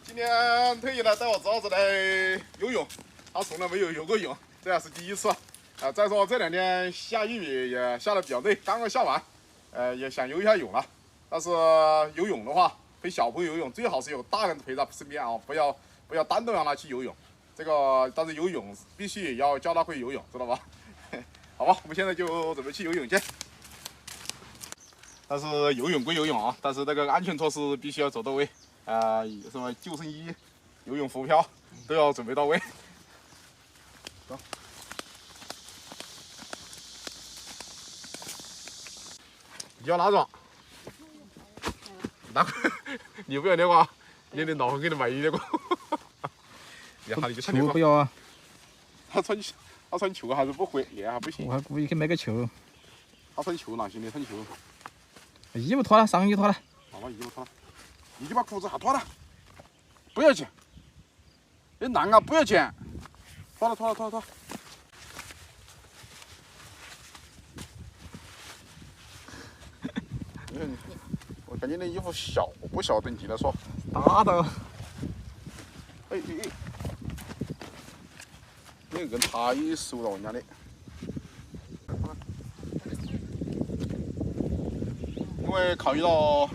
今天特意来带我侄子来游泳，他从来没有游过泳，这还是第一次。再说这2天下雨也下得比较累，刚刚下完，也想游一下泳了。但是游泳的话，陪小朋友游泳最好是有大人陪在身边啊，不要单独让他去游泳。这个但是游泳必须也要教他会游泳，知道吧？好吧，我们现在就准备去游泳去。但是游泳归游泳啊，但是这个安全措施必须要走到位。什么救生衣、游泳浮漂都要准备到位。走，你要哪种？哪个？你不要那个，你的老婆给你买一个。然后你就穿那个。球不要啊。他穿球还是不会，也还不行。我还故意去买个球。他穿球哪行的？穿球。衣服脱了，上衣脱了。好吧，衣服脱了。你就把裤子还脱了，不要紧。你难啊，不要紧。脱了。我感觉那衣服小，不小等级的说。大的。哎，那个太熟了，人家的。因为考虑到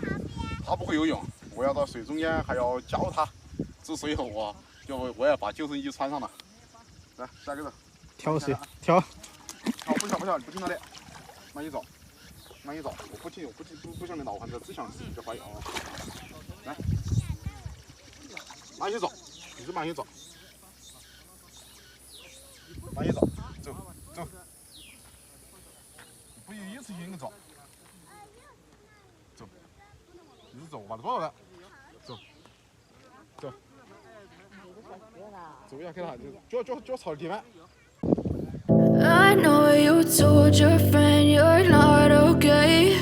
他不会游泳，我要到水中间还要教他，所以我要把救生衣穿上了。来，下个人。跳水，跳。不跳，你不听他的，慢一走，我不想你老汉子，只想自己的怀啊。来，慢些走，你是慢些走，走，不一次性走。你是走吧，多少的？走一下给他，就朝地板。I know you told your friend you're not okay,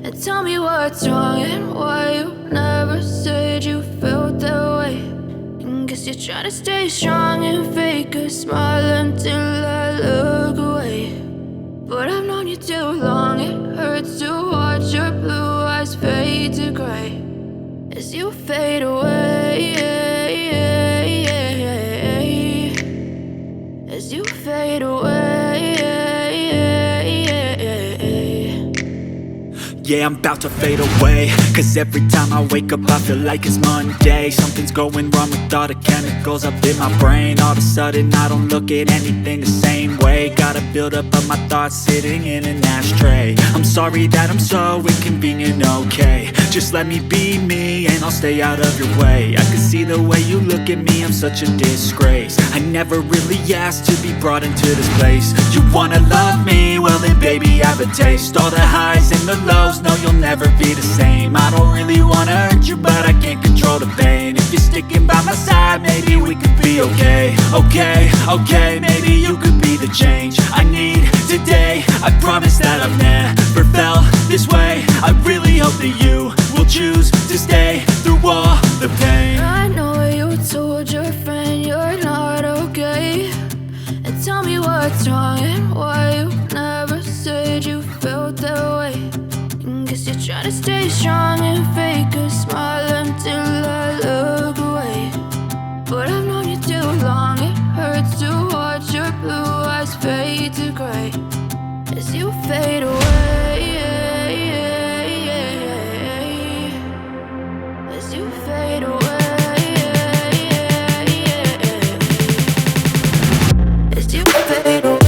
and tell me what's wrong and why you never said you felt that way. And guess you're trying to stay strong and fake a smile until I look away. But I've known you too long, it hurts to watch your blue eyes fade to gray as you fade away, as you fade away. Yeah, I'm about to fade away, cause every time I wake up I feel like it's Monday. Something's going wrong with all the chemicals up in my brain. All of a sudden I don't look at anything the same way. Gotta build up of my thoughts sitting in an ashtray. I'm sorry that I'm so inconvenient, okay. Just let me be me and I'll stay out of your way. I can see the way you look at me, I'm such a disgrace. I never really asked to be brought into this place. You wanna love me? Well then baby I have a taste. All the highs and the lows, no you'll never be the same. I don't really wanna hurt you but I can't control the pain. If you're sticking by my side maybe we could be okay. Okay, maybe you could be the change I need today. I promise that I've never felt this way. I really hope that you will choose to stay through all the pain. I know you told your friend you're not okay, and tell me what's wrong and why you never said you felt that way. And guess you're trying to stay strong and fake a smile until I look away. But I've known you too long, it hurts to watch your blue eyes fade to gray as you fade away, as you fade away, as you fade away.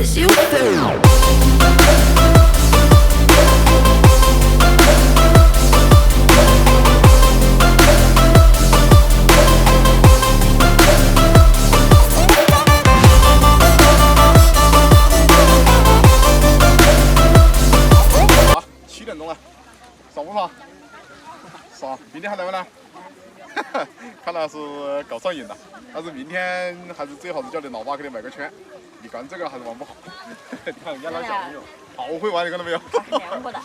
'cause you feel. 7点钟了，爽不爽？爽，明天还来不来？看来是搞上瘾了，但是明天还是最好是叫你老爸给你买个圈。你干这个还是玩不好。你看人家那小朋友好会玩，你看到没有？凉过的。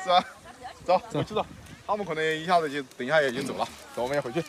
是吧？走，回去了。他们可能一下子就等一下也就走了，走，我们要回去。